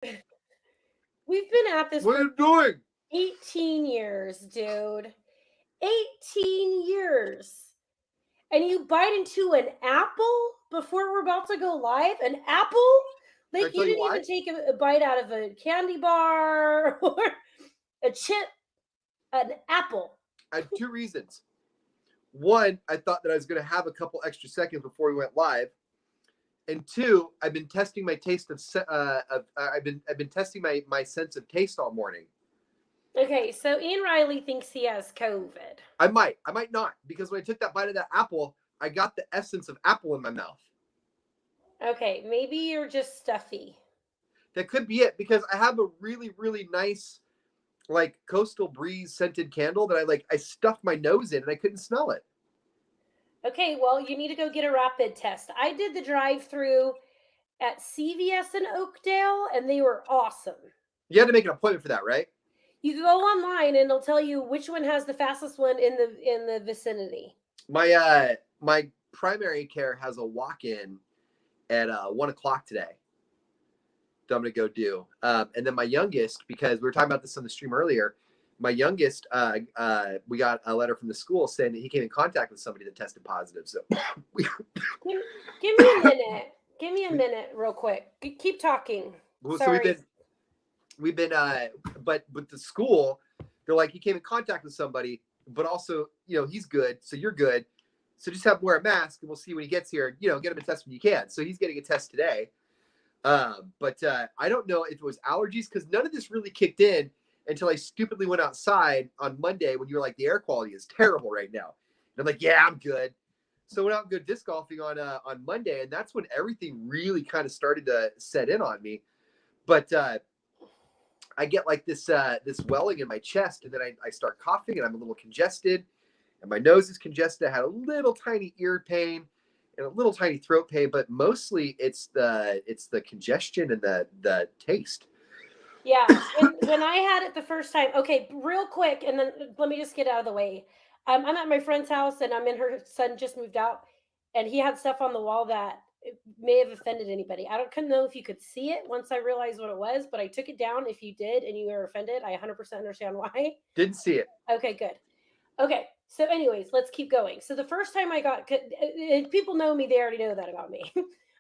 We've been at this What are for you doing? 18 years, dude. 18 years. And you bite into an apple before we're about to go live? An apple? Can I Like you tell you didn't why? even take a bite out of a candy bar or a chip, an apple. I had two reasons. One, I thought that I was going to have a couple extra seconds before we went live, and two, I've been testing my taste I've been testing my sense of taste all morning. Okay, so Ian Riley thinks he has COVID. I might not, because when I took that bite of that apple, I got the essence of apple in my mouth. Okay, maybe you're just stuffy. That could be it, because I have a really really nice like coastal breeze scented candle that I stuffed my nose in and I couldn't smell it. Okay, well, you need to go get a rapid test. I did the drive through at CVS in Oakdale and they were awesome. You had to make an appointment for that, right? You can go online and it'll tell you which one has the fastest one in the vicinity. My primary care has a walk in at 1 o'clock today that I'm gonna go do. And then my youngest, because we were talking about this on the stream earlier, my youngest, we got a letter from the school saying that he came in contact with somebody that tested positive. So we, Give, give me a minute. Give me a we minute, real quick. Keep talking. so Sorry. we've been but the school, they're like, he came in contact with somebody, but also, he's good, so you're good, so just have him wear a mask and we'll see when he gets here, get him a test when you can. So he's getting a test today. But I don't know if it was allergies, because none of this really kicked in until I stupidly went outside on Monday when you were like, the air quality is terrible right now, and I'm like, yeah, I'm good. So I went out and go disc golfing on Monday, and that's when everything really kind of started to set in on me. But I get like this welling in my chest, and then I start coughing, and I'm a little congested, and my nose is congested. I had a little tiny ear pain and a little tiny throat pain, but mostly it's the congestion and the taste. Yeah, when I had it the first time. Okay, real quick, and then let me just get out of the way. I'm at my friend's house, and I'm in her son just moved out, and he had stuff on the wall that may have offended anybody. I don't couldn't know if you could see it once I realized what it was, but I took it down. If you did and you were offended, I 100% understand why. Didn't see it. Okay, good. Okay, so anyways, let's keep going. So the first time I got, if people know me, they already know that about me.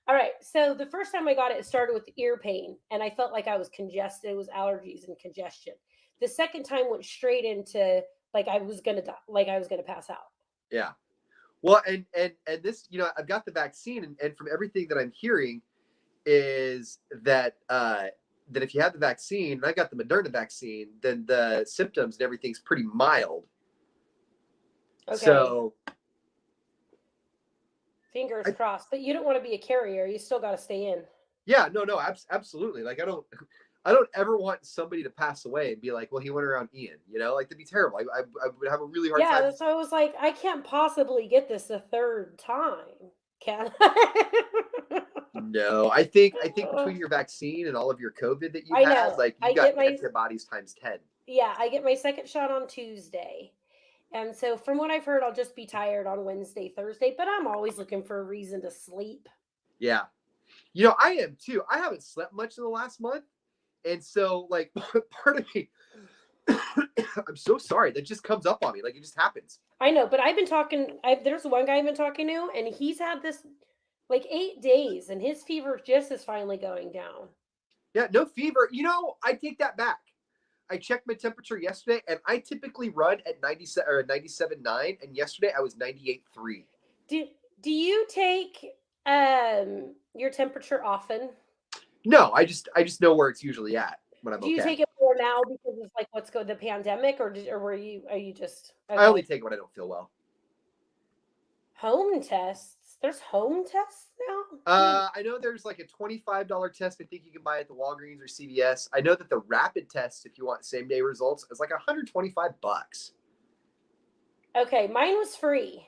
All right, so the first time I got it, it started with ear pain, and I felt like I was congested. It was allergies and congestion. The second time went straight into like I was gonna die, like I was gonna pass out. Yeah. Well, and this, I've got the vaccine, and from everything that I'm hearing is that if you have the vaccine, and I got the Moderna vaccine, then the symptoms and everything's pretty mild. Okay, So fingers I, crossed. But you don't want to be a carrier. You still got to stay in. yeah, no, absolutely. Like I don't ever want somebody to pass away and be like, well, he went around Ian, like that'd be terrible. I would have a really hard Yeah, time. so I was like, I can't possibly get this a third time, can I? No, I think between your vaccine and all of your COVID that you've I had, know. like I you've got get my antibodies times 10. Yeah, I get my second shot on Tuesday. And so from what I've heard, I'll just be tired on Wednesday, Thursday, but I'm always looking for a reason to sleep. Yeah. I am too. I haven't slept much in the last month. And so, like, part of me, I'm so sorry. That just comes up on me. Like, it just happens. I know, but I've been talking there's one guy I've been talking to and he's had this like 8 days and his fever just is finally going down. Yeah, no fever. I take that back. I checked my temperature yesterday, and I typically run at 97 or 97.9, and yesterday I was 98.3. Do do you take your temperature often? No, I just know where it's usually at when I'm Do you okay. take it more now because of like what's going the pandemic or were you are you just I only okay? take it when I don't feel well. Home tests? There's home tests now? Hmm. I know there's like a $25 test I think you can buy at the Walgreens or CVS. I know that the rapid test, if you want same day results, is like $125 Okay, mine was free.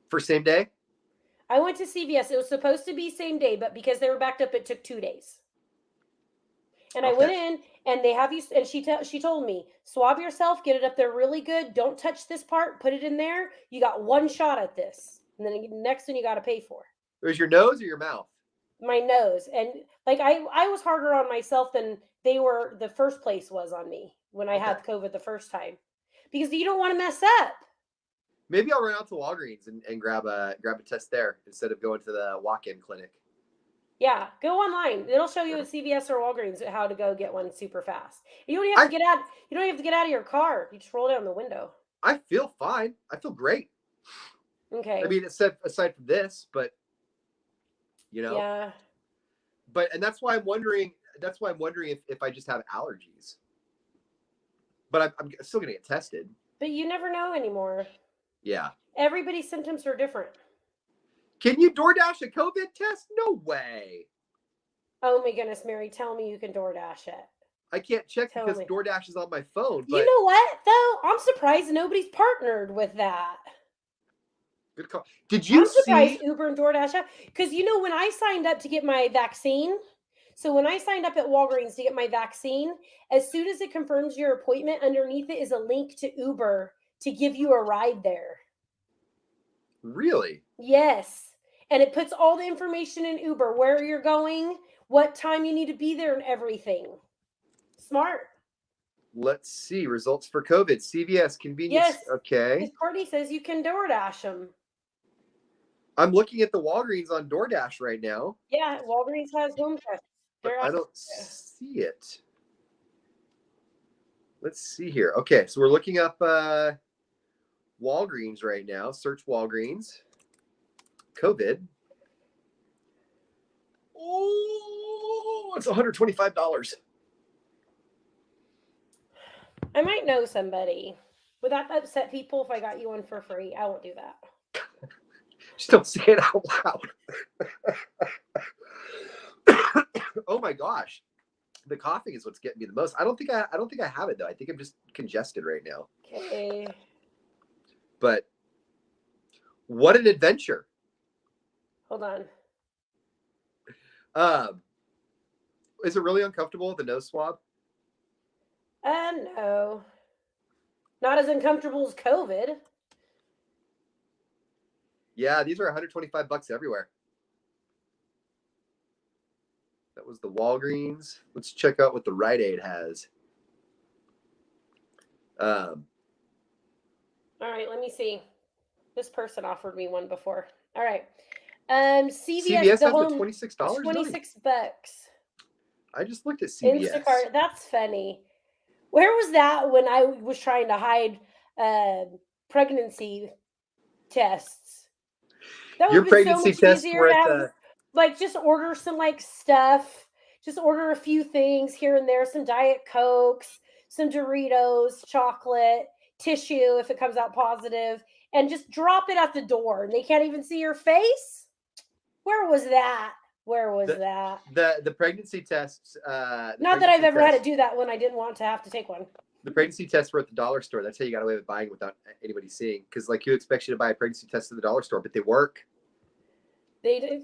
for same day. I went to CVS. It was supposed to be same day, but because they were backed up, it took 2 days. And I Okay. went in, and they have you. And she told me, swab yourself, get it up there really good. Don't touch this part. Put it in there. You got one shot at this, and then the next one you got to pay for. It was your nose or your mouth? my nose. And like I was harder on myself than the first place was on me when I Okay. had COVID the first time. Because you don't want to mess up. Maybe I'll run out to Walgreens and grab a test there instead of going to the walk-in clinic. Yeah, go online. It'll show you at CVS or Walgreens how to go get one super fast. You don't even have I to get out. You don't have to get out of your car. You just roll down the window. I feel fine. I feel great. I Okay. mean, aside from this, but you know, Yeah. and that's why I'm wondering. That's why I'm wondering if I just have allergies. But I'm still gonna get tested. But you never know anymore. Yeah. Everybody's symptoms are different. Can you DoorDash a COVID test? No way. Oh my goodness, Mary, tell me you can DoorDash it. I can't check Tell because me. DoorDash is on my phone. You But know what, though? I'm surprised nobody's partnered with that. good call. Did you I'm surprised see? Uber and DoorDash have, because when I signed up to get my vaccine, so when I signed up at Walgreens to get my vaccine, as soon as it confirms your appointment, underneath it is a link to Uber to give you a ride there. Really? Yes. And it puts all the information in Uber, where you're going, what time you need to be there, and everything. Smart. Let's see results for COVID. CVS Yes. convenience. Okay. Because Courtney says you can DoorDash them. I'm looking at the Walgreens on DoorDash right now, Yeah, Walgreens has home tests. but They're I out don't there. see it. Let's see here. Okay, so we're looking up Walgreens right now. Search Walgreens. COVID. Oh, it's $125. I might know somebody. Would that upset people if I got you one for free? I won't do that. Just don't say it out loud. Oh my gosh. The coughing is what's getting me the most. I don't think I have it though. I think I'm just congested right now. Okay. But what an adventure. Hold on. Um, is it really uncomfortable, the nose swab? No. Not as uncomfortable as COVID. Yeah, these are $125 everywhere. That was the Walgreens. Let's check out what the Rite Aid has. Um, All right, let me see. This person offered me one before. All right. CVS, CVS the has them at home, $26. Nice. $26. I just looked at CVS. Instacart, that's funny. Where was that when I was trying to hide pregnancy tests? That would Your have been so pregnancy much tests easier were to at have, the like, just order some like stuff, just order a few things here and there, some Diet Cokes, some Doritos, chocolate, tissue if it comes out positive, and just drop it at the door. And they can't even see your face. Where was that? Where was the that? the pregnancy tests. Not that I've ever had to do that when I didn't want to have to take one. The pregnancy tests were at the dollar store. That's how you got away with buying it without anybody seeing. Because like who expects you to buy a pregnancy test at the dollar store? But they work. They did.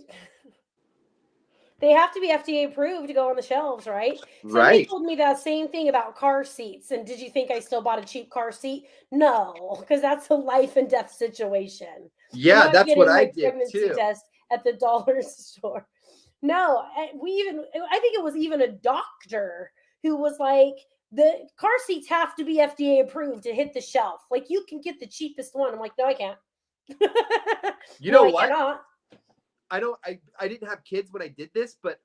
They have to be FDA approved to go on the shelves, right? Somebody Right. told me that same thing about car seats. And did you think I still bought a cheap car seat? No, because that's a life and death situation. I'm Yeah, not that's what getting I my did pregnancy too. test at the dollar store. No, I think it was even a doctor who was like, the car seats have to be FDA approved to hit the shelf. Like, you can get the cheapest one. I'm like, no, I can't. You No, know I what? cannot. I didn't have kids when I did this, but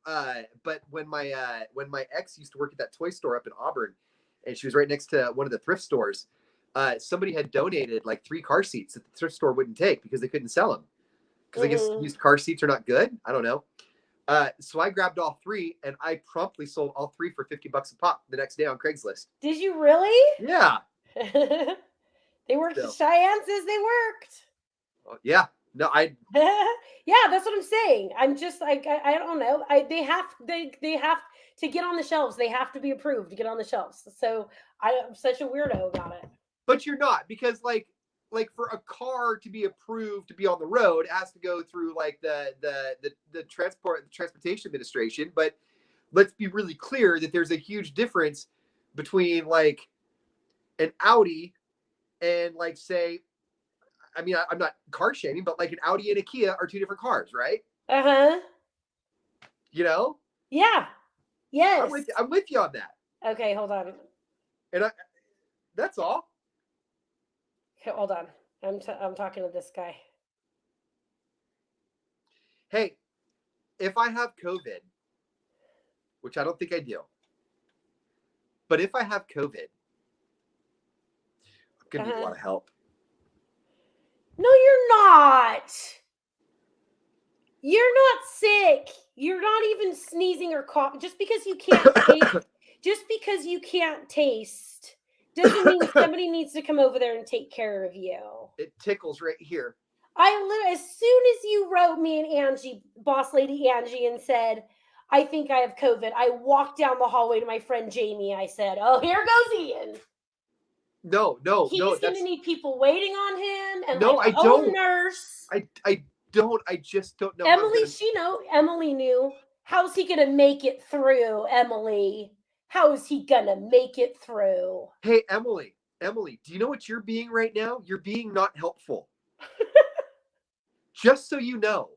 when my ex used to work at that toy store up in Auburn, and she was right next to one of the thrift stores, somebody had donated like 3 car seats that the thrift store wouldn't take because they couldn't sell them. Because I guess Mm-hmm. used car seats are not good. I don't know. So I grabbed all 3 and I promptly sold all 3 for $50 a pop the next day on Craigslist. Did you really? Yeah. They worked. So, Cheyenne says they worked. yeah. No, Yeah, that's what I'm saying. I'm just like, I don't know. They have to get on the shelves. They have to be approved to get on the shelves. So I'm such a weirdo about it. but you're not, because like for a car to be approved to be on the road, it has to go through like the transportation administration. But let's be really clear that there's a huge difference between like an Audi and like say, I mean, I'm not car shaming, but like an Audi and a Kia are 2 different cars, right? Uh huh. You know? Yeah. Yes. I'm with you on that. Okay, hold on. And that's all. Okay, hold on. I'm talking to this guy. Hey, if I have COVID, which I don't think I do, but if I have COVID, I'm gonna need a lot of help. No, you're not. You're not sick. You're not even sneezing or coughing. Just because you can't taste, doesn't mean somebody needs to come over there and take care of you. It tickles right here. As soon as you wrote me and Angie, boss lady Angie, and said, I think I have COVID, I walked down the hallway to my friend Jamie. I said, oh, here goes Ian. No. He's going to need people waiting on him and no, like I don't. nurse. I don't. I just don't know. Emily knew. How's he going to make it through, Emily? How is he going to make it through? Hey, Emily, do you know what you're being right now? You're being not helpful. Just so you know.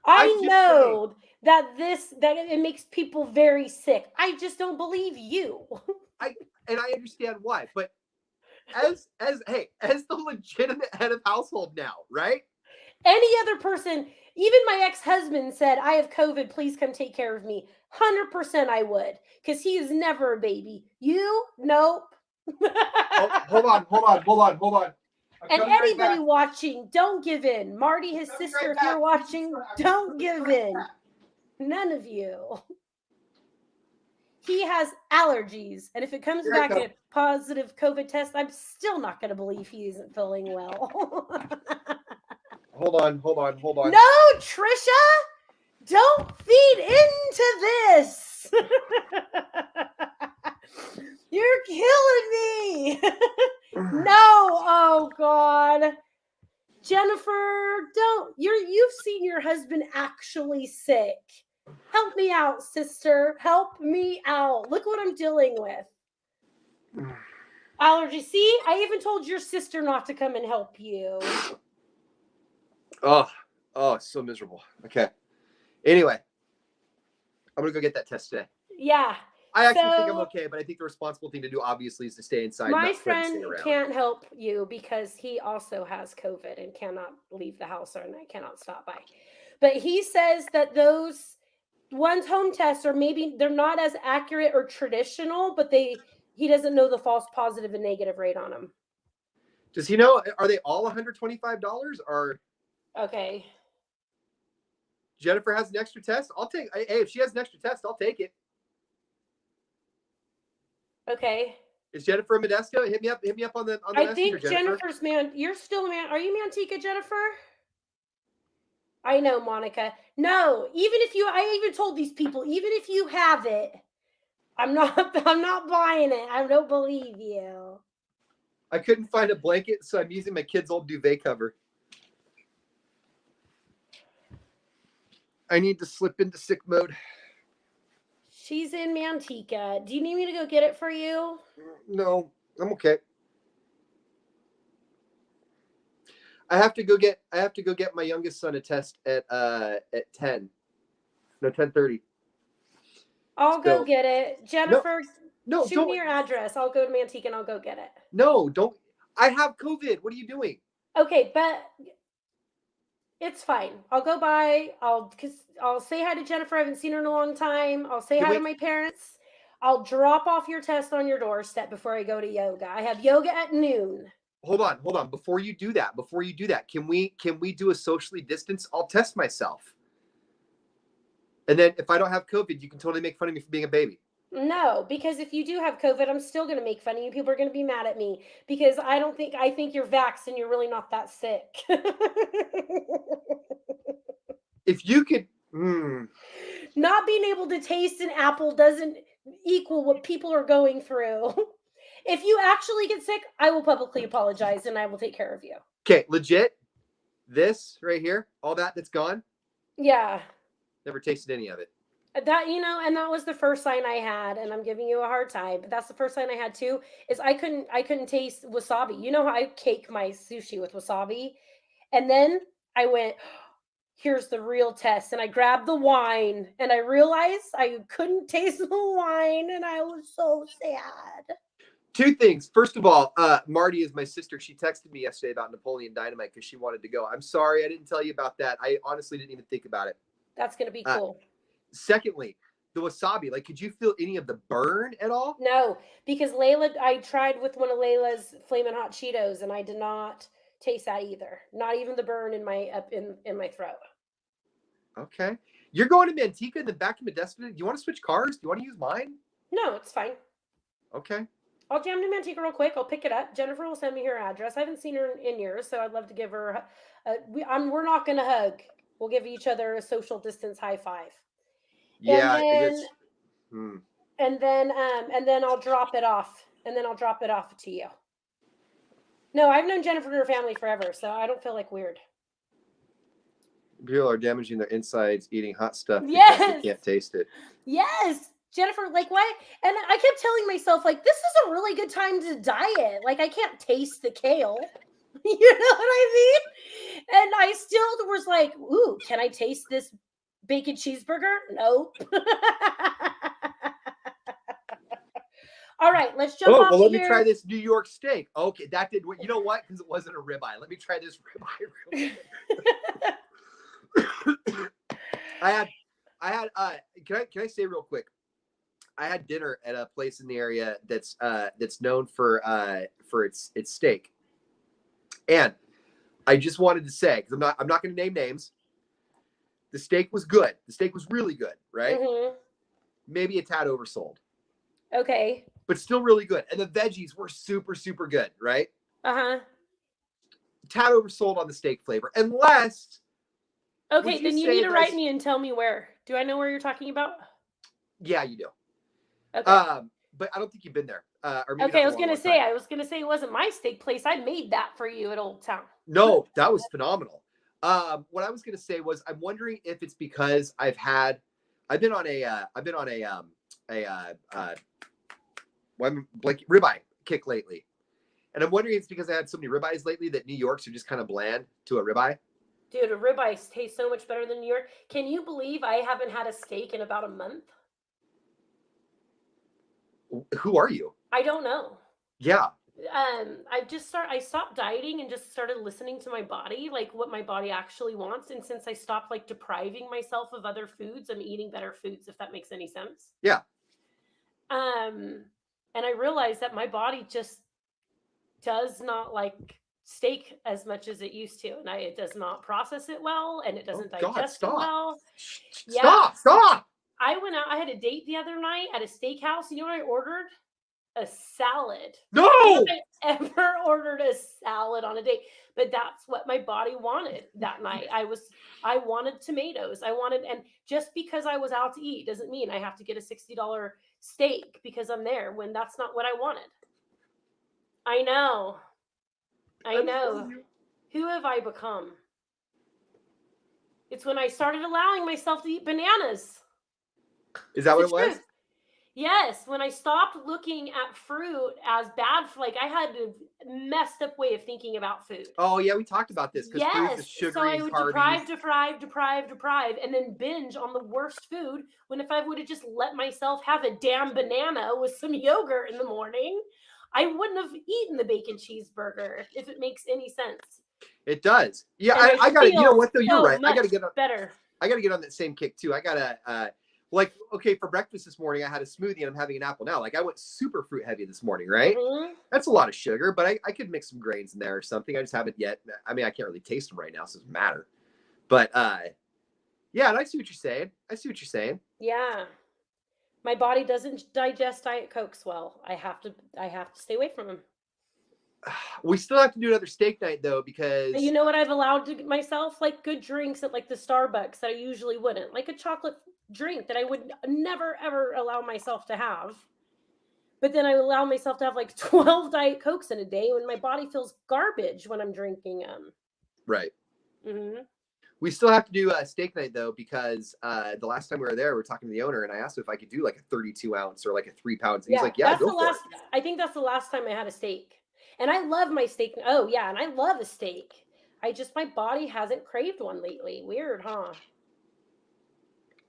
I know that it makes people very sick. I just don't believe you. I understand why, but as the legitimate head of household now, right? Any other person, even my ex-husband said, I have COVID, please come take care of me. 100% I would, because he is never a baby. You? Nope. Hold on. And anybody watching, don't give in. Marty, his sister, if you're watching, don't give in. None of you. He has allergies, and if it comes back a positive COVID test, I'm still not going to believe he isn't feeling well. Hold on. No, Trisha, don't feed into this. You're killing me. No, oh God. Jennifer, you've seen your husband actually sick. Help me out, sister. Help me out. Look what I'm dealing with. Allergy. See, I even told your sister not to come and help you. Oh, it's so miserable. Okay. Anyway, I'm going to go get that test today. Yeah. I actually think I'm okay, but I think the responsible thing to do, obviously, is to stay inside. My friend can't help you because he also has COVID and cannot leave the house, and I cannot stop by. But he says that those one's home tests are maybe they're not as accurate or traditional, but he doesn't know the false positive and negative rate on them. Does he know? Are they all $125 or? Okay. Jennifer has an extra test. I'll take. Hey, if she has an extra test, I'll take it. Okay. Is Jennifer Modesto? Hit me up on the. I think Jennifer's You're still Are you Manteca, Jennifer? I know, Monica. No, I even told these people, even if you have it, I'm not buying it. I don't believe you. I couldn't find a blanket, so I'm using my kid's old duvet cover. I need to slip into sick mode. She's in Manteca. Do you need me to go get it for you? No, I'm okay. I have to go get my youngest son a test at 10. No, 10:30. I'll go get it. Jennifer, no, shoot me your address. I'll go to Manteca and I'll go get it. No, don't. I have COVID. What are you doing? Okay, but it's fine. I'll go by. I'll say hi to Jennifer. I haven't seen her in a long time. I'll say hi to my parents. I'll drop off your test on your doorstep before I go to yoga. I have yoga at noon. Hold on. Before you do that, can we do a socially distance? I'll test myself. And then if I don't have COVID, you can totally make fun of me for being a baby. No, because if you do have COVID, I'm still going to make fun of you. People are going to be mad at me because I think you're vaxxed and you're really not that sick. If you could, Not being able to taste an apple doesn't equal what people are going through. If you actually get sick, I will publicly apologize and I will take care of you. Okay, legit. This right here, all that's gone. Yeah. Never tasted any of it. That, and that was the first sign I had, and I'm giving you a hard time, but that's the first sign I had too, is I couldn't taste wasabi. You know how I cake my sushi with wasabi? And then I went, here's the real test. And I grabbed the wine and I realized I couldn't taste the wine and I was so sad. Two things. First of all, Marty is my sister. She texted me yesterday about Napoleon Dynamite because she wanted to go. I'm sorry I didn't tell you about that. I honestly didn't even think about it. That's going to be cool. Secondly, the wasabi. Like, could you feel any of the burn at all? No, because I tried with one of Layla's Flamin' Hot Cheetos and I did not taste that either. Not even the burn in my in my throat. Okay. You're going to Manteca and then back to Modesto. Do you want to switch cars? Do you want to use mine? No, it's fine. Okay. I'll jam to Manteca real quick. I'll pick it up. Jennifer will send me her address. I haven't seen her in years, so I'd love to give her. We're not going to hug. We'll give each other a social distance high five. Yeah, and then I'll drop it off. And then I'll drop it off to you. No, I've known Jennifer and her family forever, so I don't feel like weird. People are damaging their insides eating hot stuff because they can't taste it. Yes. Jennifer, like, what? And I kept telling myself, like, this is a really good time to diet. Like, I can't taste the kale. You know what I mean? And I still was like, ooh, can I taste this bacon cheeseburger? Nope. All right, let's jump off let here. me try this New York steak. Okay, that did. You know what? Because it wasn't a ribeye. Let me try this ribeye real quick. I had. Can I say real quick? I had dinner at a place in the area that's known for its steak, and I just wanted to say, because I'm not going to name names. The steak was good. The steak was really good, right? Mm-hmm. Maybe a tad oversold. Okay. But still really good. And the veggies were super, super good, right? Uh-huh. Tad oversold on the steak flavor. Unless... Okay, then you need to write me and tell me where. Do I know where you're talking about? Yeah, you do. Okay. But I don't think you've been there. Okay, I was gonna say it wasn't my steak place. I made that for you at Old Town. No, that was phenomenal. What I was gonna say was, I'm wondering if it's because I've been on a ribeye kick lately, and I'm wondering if it's because I had so many ribeyes lately that New Yorks are just kind of bland to a ribeye. Dude, a ribeye tastes so much better than New York. Can you believe I haven't had a steak in about a month? Who are you? I don't know. Yeah. I stopped dieting and just started listening to my body, like what my body actually wants. And since I stopped like depriving myself of other foods, I'm eating better foods, if that makes any sense. Yeah. And I realized that my body just does not like steak as much as it used to, and it does not process it well, and it doesn't digest it well. Stop! I went out. I had a date the other night at a steakhouse. You know what I ordered? A salad. No! I haven't ever ordered a salad on a date, but that's what my body wanted that night. I wanted tomatoes. And just because I was out to eat doesn't mean I have to get a $60 steak because I'm there when that's not what I wanted. I know. Who have I become? It's when I started allowing myself to eat bananas. Is that what it was? Yes, when I stopped looking at fruit as bad, like I had a messed up way of thinking about food. Oh yeah, we talked about this because food is sugary, so I would deprive, and then binge on the worst food. When if I would have just let myself have a damn banana with some yogurt in the morning, I wouldn't have eaten the bacon cheeseburger. If it makes any sense. It does. Yeah, I got to. You know what though? You're right. I got to get on. Better. I got to get on that same kick too. I gotta. For breakfast this morning, I had a smoothie and I'm having an apple now. Like I went super fruit heavy this morning, right? Mm-hmm. That's a lot of sugar, but I could mix some grains in there or something. I just haven't yet. I mean, I can't really taste them right now, so it doesn't matter. But yeah, and I see what you're saying. Yeah. My body doesn't digest Diet Cokes well. I have to stay away from them. We still have to do another steak night though, because you know what I've allowed to myself? Like good drinks at like the Starbucks that I usually wouldn't. Like a chocolate drink that I would never ever allow myself to have. But then I allow myself to have like 12 Diet Cokes in a day when my body feels garbage when I'm drinking them. Right. Mm-hmm. We still have to do a steak night though, because the last time we were there, we were talking to the owner and I asked him if I could do like a 32 ounce or like a 3 pounds. And he's like, yeah, go for it. I think that's the last time I had a steak. And I love my steak. Oh yeah. And I love a steak. my body hasn't craved one lately. Weird, huh?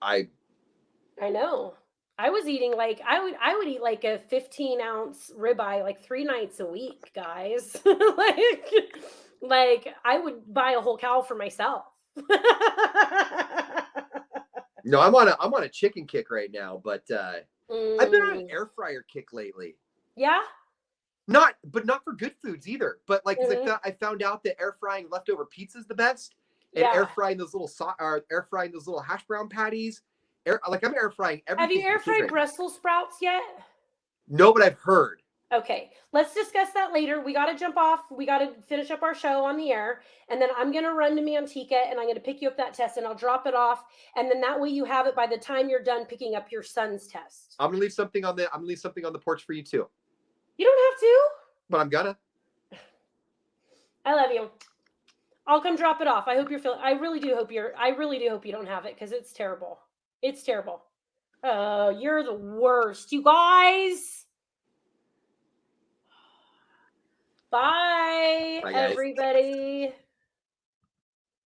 I know. I was eating like I would eat like a 15-ounce ribeye like 3 nights a week, guys. like I would buy a whole cow for myself. no, I'm on a chicken kick right now, but I've been on an air fryer kick lately. Yeah. Not for good foods either. But like, because Mhm. I found out that air frying leftover pizza is the best, and Yeah. air frying those little air frying those little hash brown patties. I'm air frying Have you everything for air the kids fried right now. Brussels sprouts yet? No, but I've heard. Okay, let's discuss that later. We got to jump off. We got to finish up our show on the air. And then I'm going to run to Manteca and I'm going to pick you up that test and I'll drop it off. And then that way you have it by the time you're done picking up your son's test. I'm gonna leave something on the porch for you too. You don't have to. But I'm gonna. I love you. I'll come drop it off. I hope you're feeling. I really do hope you don't have it because it's terrible. It's terrible. Oh, you're the worst, you guys. Bye, Bye, guys. everybody.